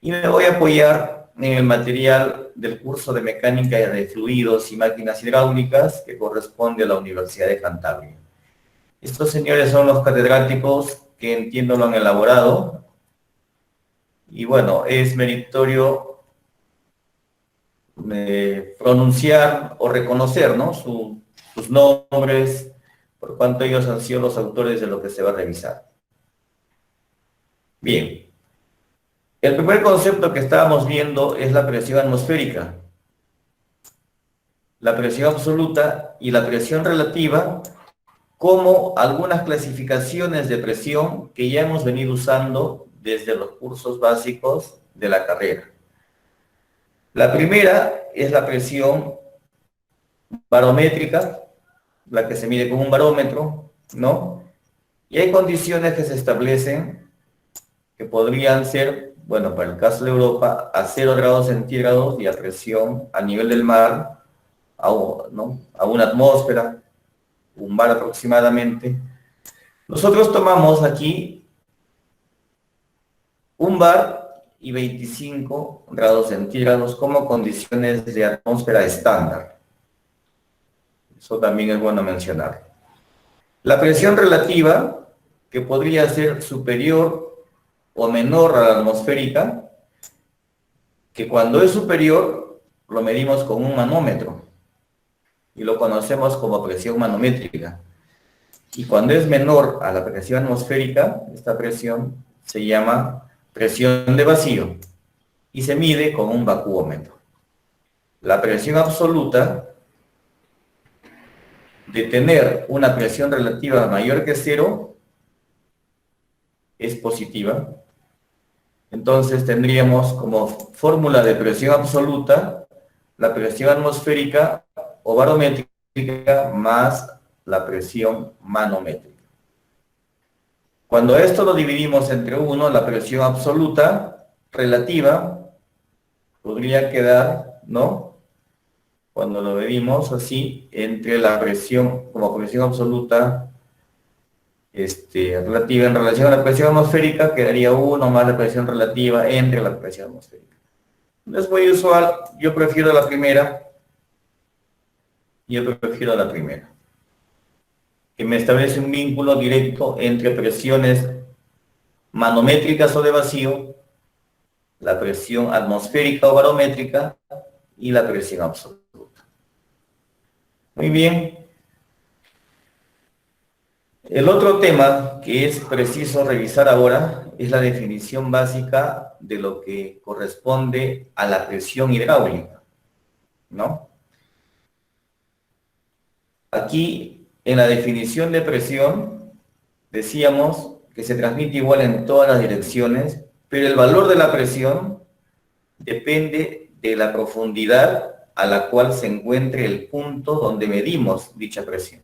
Y me voy a apoyar en el material del curso de mecánica de fluidos y máquinas hidráulicas que corresponde a la Universidad de Cantabria. Estos señores son los catedráticos que entiendo lo han elaborado. Y bueno, es meritorio pronunciar o reconocer, ¿no?, sus nombres, por cuanto ellos han sido los autores de lo que se va a revisar. Bien, el primer concepto que estábamos viendo es la presión atmosférica. La presión absoluta y la presión relativa como algunas clasificaciones de presión que ya hemos venido usando desde los cursos básicos de la carrera. La primera es la presión barométrica, la que se mide con un barómetro, ¿no? Y hay condiciones que se establecen que podrían ser, bueno, para el caso de Europa, a 0 grados centígrados y a presión a nivel del mar, ¿no?, a una atmósfera, un bar aproximadamente. Nosotros tomamos aquí un bar y 25 grados centígrados como condiciones de atmósfera estándar. Eso también es bueno mencionar. La presión relativa, que podría ser superior o menor a la atmosférica, que cuando es superior lo medimos con un manómetro y lo conocemos como presión manométrica. Y cuando es menor a la presión atmosférica, esta presión se llama presión de vacío y se mide con un vacuómetro. La presión absoluta, de tener una presión relativa mayor que 0, es positiva. Entonces tendríamos como fórmula de presión absoluta la presión atmosférica o barométrica más la presión manométrica. Cuando esto lo dividimos entre 1, la presión absoluta relativa podría quedar, ¿no?, cuando lo medimos así, entre la presión, como presión absoluta relativa en relación a la presión atmosférica, quedaría 1 más la presión relativa entre la presión atmosférica. No es muy usual, yo prefiero la primera, que me establece un vínculo directo entre presiones manométricas o de vacío, la presión atmosférica o barométrica y la presión absoluta. Muy bien. El otro tema que es preciso revisar ahora es la definición básica de lo que corresponde a la presión hidráulica, ¿no? Aquí, en la definición de presión, decíamos que se transmite igual en todas las direcciones, pero el valor de la presión depende de la profundidad a la cual se encuentre el punto donde medimos dicha presión.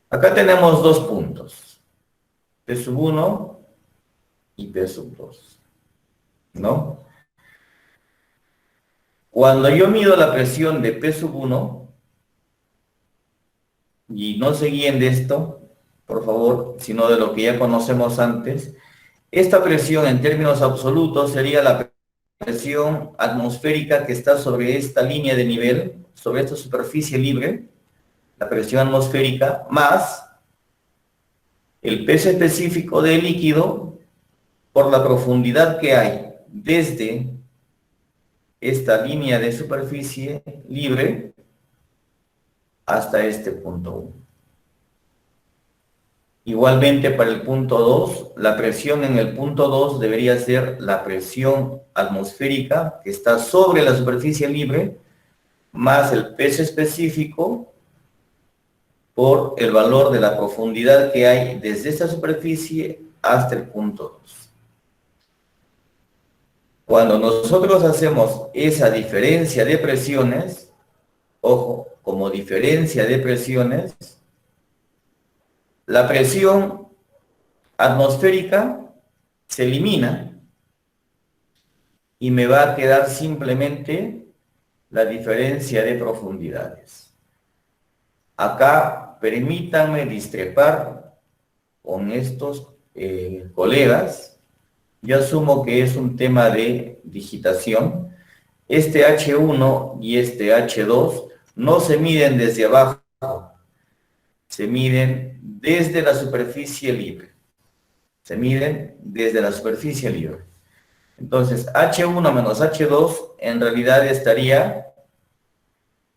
Acá tenemos dos puntos, P1 y P2, ¿no? Cuando yo mido la presión de P1, y no se guíen de esto, por favor, sino de lo que ya conocemos antes, esta presión en términos absolutos sería la presión atmosférica que está sobre esta línea de nivel, sobre esta superficie libre, la presión atmosférica, más el peso específico del líquido por la profundidad que hay desde esta línea de superficie libre hasta este punto 1. Igualmente para el punto 2, la presión en el punto 2 debería ser la presión atmosférica que está sobre la superficie libre más el peso específico por el valor de la profundidad que hay desde esta superficie hasta el punto 2. Cuando nosotros hacemos esa diferencia de presiones, ojo, como diferencia de presiones, la presión atmosférica se elimina y me va a quedar simplemente la diferencia de profundidades. Acá permítanme discrepar con estos colegas, yo asumo que es un tema de digitación. Este H1 y este H2 no se miden desde abajo, se miden desde la superficie libre. Se miden desde la superficie libre. Entonces, H1 menos H2 en realidad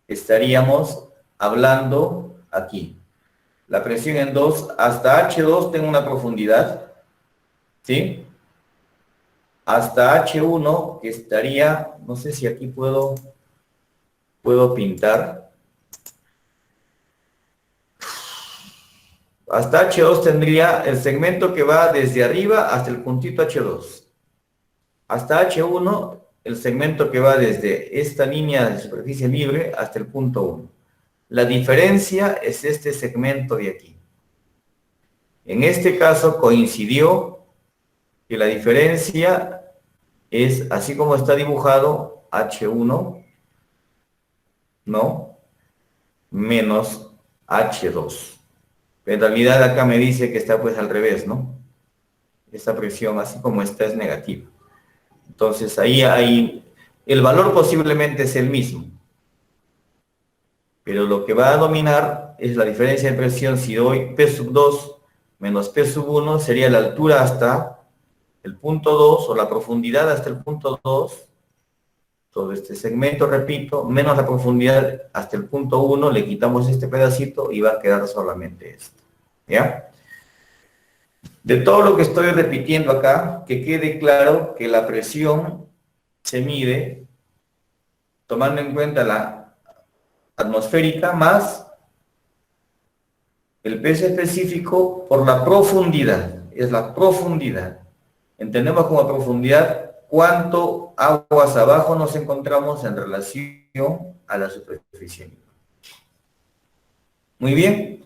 estaríamos hablando aquí. La presión en 2, hasta H2 tengo una profundidad, ¿sí? Hasta H1, que estaría, no sé si aquí puedo pintar. Hasta H2 tendría el segmento que va desde arriba hasta el puntito H2. Hasta H1, el segmento que va desde esta línea de superficie libre hasta el punto 1. La diferencia es este segmento de aquí. En este caso coincidió que la diferencia es, así como está dibujado, H1, ¿no? Menos H2. En realidad acá me dice que está pues al revés, ¿no? Esta presión, así como está, es negativa. Entonces ahí el valor posiblemente es el mismo. Pero lo que va a dominar es la diferencia de presión. Si doy P sub 2 menos P sub 1, sería la altura hasta el punto 2 o la profundidad hasta el punto 2. Todo este segmento, repito, menos la profundidad hasta el punto 1, le quitamos este pedacito y va a quedar solamente esto. ¿Ya? De todo lo que estoy repitiendo acá, que quede claro que la presión se mide tomando en cuenta la atmosférica más el peso específico por la profundidad. Es la profundidad. Entendemos como profundidad cuánto aguas abajo nos encontramos en relación a la superficie. Muy bien.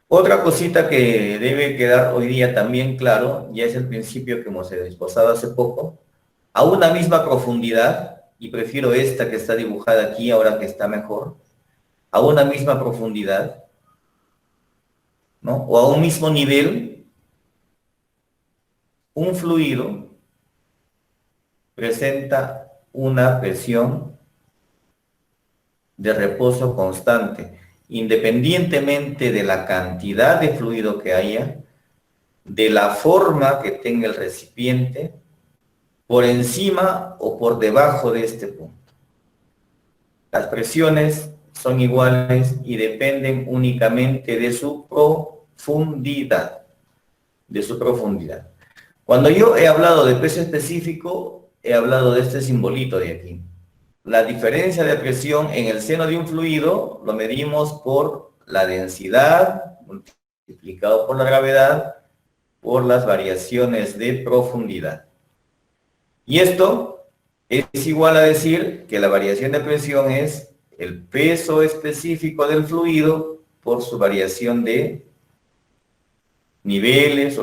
Otra cosita que debe quedar hoy día también claro, ya es el principio que hemos esbozado hace poco, a una misma profundidad, y prefiero esta que está dibujada aquí ahora que está mejor, a una misma profundidad, ¿no? O a un mismo nivel, un fluido presenta una presión de reposo constante, independientemente de la cantidad de fluido que haya, de la forma que tenga el recipiente, por encima o por debajo de este punto. Las presiones son iguales y dependen únicamente de su profundidad. De su profundidad. Cuando yo he hablado de peso específico, he hablado de este simbolito de aquí. La diferencia de presión en el seno de un fluido lo medimos por la densidad multiplicado por la gravedad por las variaciones de profundidad. Y esto es igual a decir que la variación de presión es el peso específico del fluido por su variación de niveles.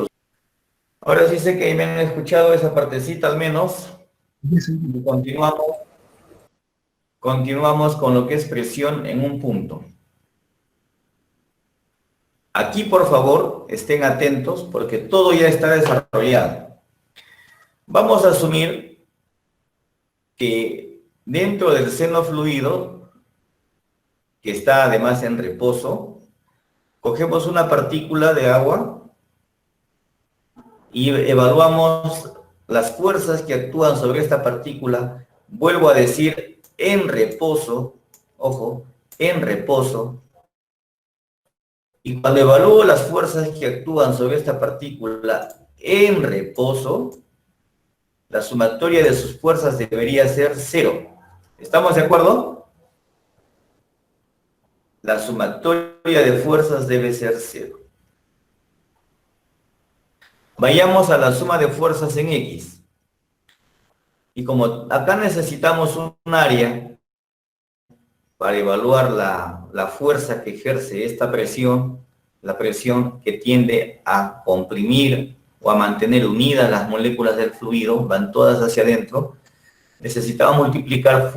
Ahora sí sé que me han escuchado esa partecita al menos. Y continuamos con lo que es presión en un punto. Aquí, por favor, estén atentos porque todo ya está desarrollado. Vamos a asumir que dentro del seno fluido, que está además en reposo, cogemos una partícula de agua y evaluamos las fuerzas que actúan sobre esta partícula. Vuelvo a decir, en reposo, ojo, en reposo. Y cuando evalúo las fuerzas que actúan sobre esta partícula en reposo, la sumatoria de sus fuerzas debería ser 0. ¿Estamos de acuerdo? La sumatoria de fuerzas debe ser 0. Vayamos a la suma de fuerzas en X. Y como acá necesitamos un área para evaluar la fuerza que ejerce esta presión, la presión que tiende a comprimir o a mantener unidas las moléculas del fluido, van todas hacia adentro, necesitamos multiplicar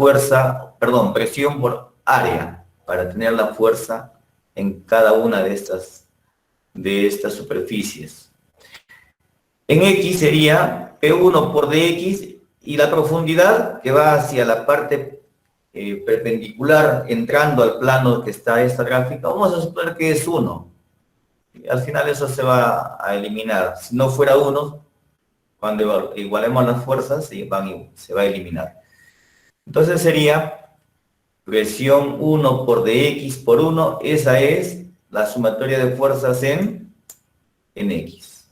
presión por área para tener la fuerza en cada una de estas superficies. En X sería P1 por dx y la profundidad que va hacia la parte perpendicular entrando al plano que está esta gráfica, vamos a suponer que es 1. Al final eso se va a eliminar. Si no fuera 1, cuando igualemos las fuerzas, se va a eliminar. Entonces sería presión 1 por dx por 1, esa es la sumatoria de fuerzas en X.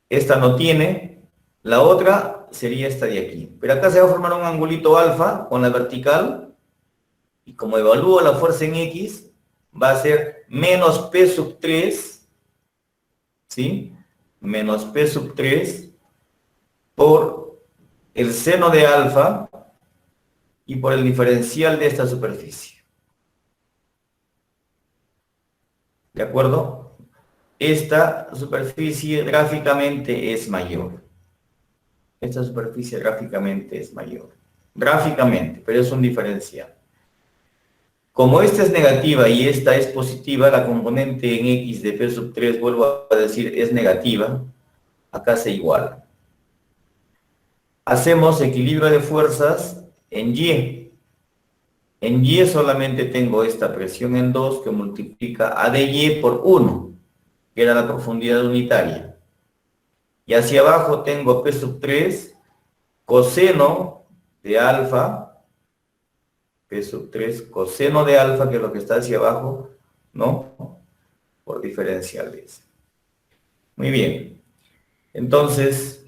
Esta no tiene, la otra sería esta de aquí. Pero acá se va a formar un angulito alfa con la vertical, y como evalúo la fuerza en X, va a ser menos P sub 3, ¿sí? Menos P sub 3 por el seno de alfa y por el diferencial de esta superficie. ¿De acuerdo? Esta superficie gráficamente es mayor. Esta superficie gráficamente es mayor. Gráficamente, pero es un diferencial. Como esta es negativa y esta es positiva, la componente en X de P sub 3, vuelvo a decir, es negativa. Acá se iguala. Hacemos equilibrio de fuerzas en Y. En Y solamente tengo esta presión en 2 que multiplica A de Y por 1, que era la profundidad unitaria. Y hacia abajo tengo P sub 3, coseno de alfa, P sub 3, coseno de alfa, que es lo que está hacia abajo, ¿no? Por diferencial de ese. Muy bien. Entonces,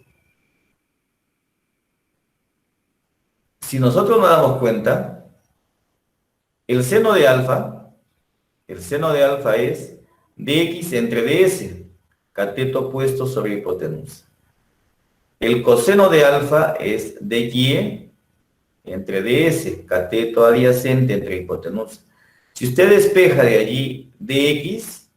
si nosotros nos damos cuenta, el seno de alfa es dx entre ds, cateto opuesto sobre hipotenusa. El coseno de alfa es dy entre ds, cateto adyacente entre hipotenusa. Si usted despeja de allí dx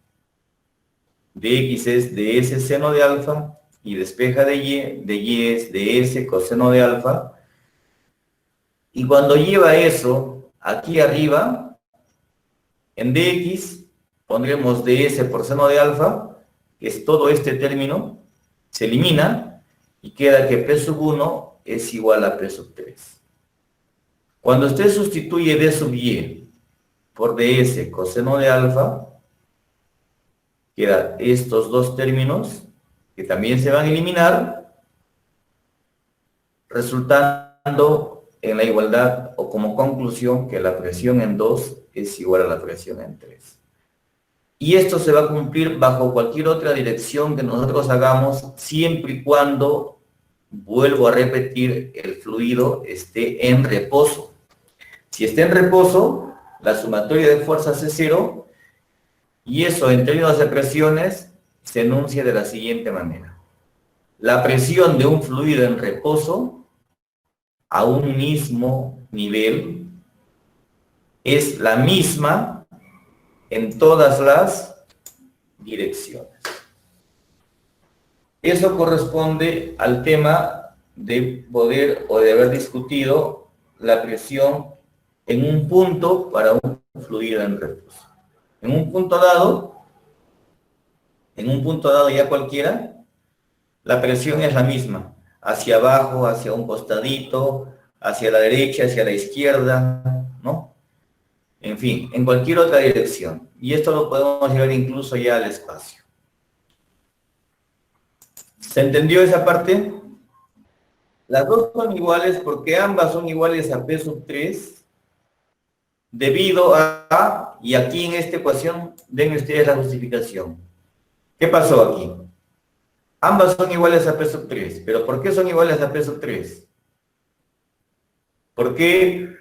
es ds seno de alfa, y despeja de y es ds coseno de alfa, y cuando lleva eso aquí arriba, en dx pondremos ds por seno de alfa, que es todo este término, se elimina, y queda que P sub 1 es igual a P sub 3. Cuando usted sustituye d sub y por ds coseno de alfa, quedan estos dos términos que también se van a eliminar, resultando en la igualdad o como conclusión que la presión en 2 es igual a la presión en 3. Y esto se va a cumplir bajo cualquier otra dirección que nosotros hagamos, siempre y cuando, vuelvo a repetir, el fluido esté en reposo. Si está en reposo, la sumatoria de fuerzas es 0, y eso en términos de presiones se enuncia de la siguiente manera. La presión de un fluido en reposo a un mismo nivel es la misma en todas las direcciones. Eso corresponde al tema de poder o de haber discutido la presión en un punto para un fluido en reposo. En un punto dado ya cualquiera, la presión es la misma, hacia abajo, hacia un costadito, hacia la derecha, hacia la izquierda, ¿no? En fin, en cualquier otra dirección. Y esto lo podemos llevar incluso ya al espacio. ¿Se entendió esa parte? Las dos son iguales porque ambas son iguales a P sub 3 debido a, y aquí en esta ecuación, den ustedes la justificación. ¿Qué pasó aquí? Ambas son iguales a P sub 3, pero ¿por qué son iguales a P sub 3? ¿Por qué?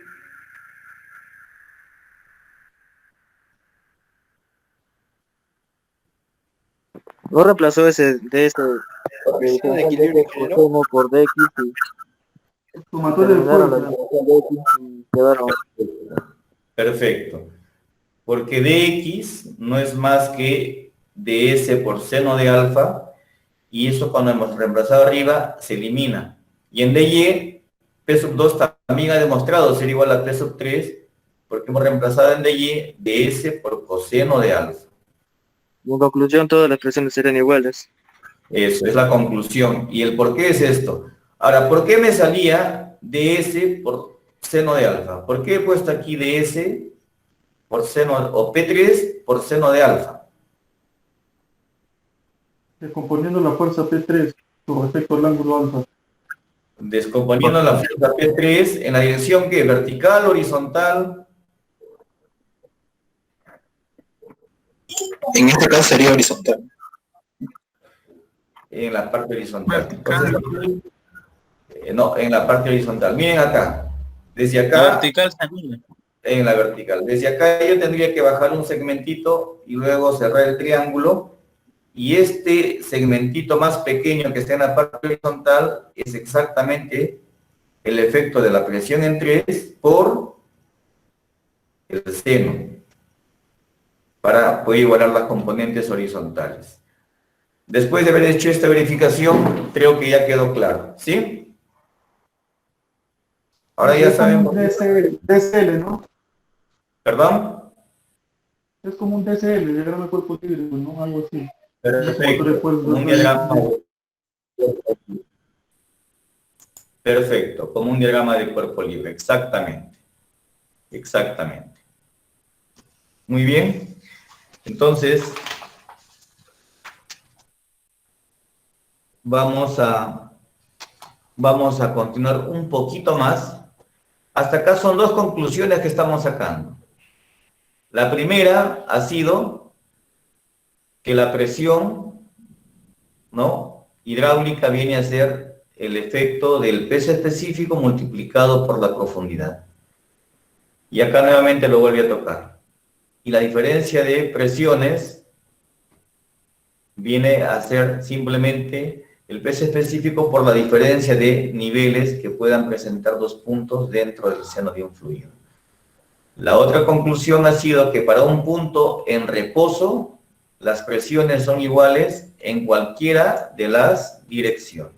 No reemplazó ese de este De equilibrio generó. por dx y Sumatorio de terminaron la fuerza. ecuación de x y quedaron. Perfecto. Porque dx no es más que ds por seno de alfa, y eso cuando hemos reemplazado arriba se elimina. Y en dy, P sub 2 también ha demostrado ser igual a P sub 3, porque hemos reemplazado en dy ds por coseno de alfa. En conclusión, todas las expresiones serán iguales. Eso es la conclusión. ¿Y el por qué es esto? Ahora, ¿por qué me salía ds por seno de alfa? ¿Por qué he puesto aquí ds por seno, o P3 por seno de alfa? Descomponiendo la fuerza P3 con respecto al ángulo alfa. Descomponiendo la fuerza P3 en la dirección que vertical, horizontal. En este caso sería horizontal. En la parte horizontal. Entonces, no, en la parte horizontal. Miren acá. Desde acá. La vertical también. En la vertical. Desde acá yo tendría que bajar un segmentito y luego cerrar el triángulo. Y este segmentito más pequeño que está en la parte horizontal es exactamente el efecto de la presión en 3 por el seno, para poder igualar las componentes horizontales. Después de haber hecho esta verificación, creo que ya quedó claro, ¿sí? Ahora ya sabemos... DCL, ¿no? ¿Perdón? Es como un DCL, diagrama de cuerpo libre, ¿no? Algo así. Perfecto. Un diagrama... Perfecto, como un diagrama de cuerpo libre, exactamente. Exactamente. Muy bien. Entonces, vamos a continuar un poquito más. Hasta acá son dos conclusiones que estamos sacando. La primera ha sido que la presión, ¿no?, hidráulica viene a ser el efecto del peso específico multiplicado por la profundidad. Y acá nuevamente lo vuelve a tocar. Y la diferencia de presiones viene a ser simplemente el peso específico por la diferencia de niveles que puedan presentar dos puntos dentro del seno de un fluido. La otra conclusión ha sido que para un punto en reposo, las presiones son iguales en cualquiera de las direcciones.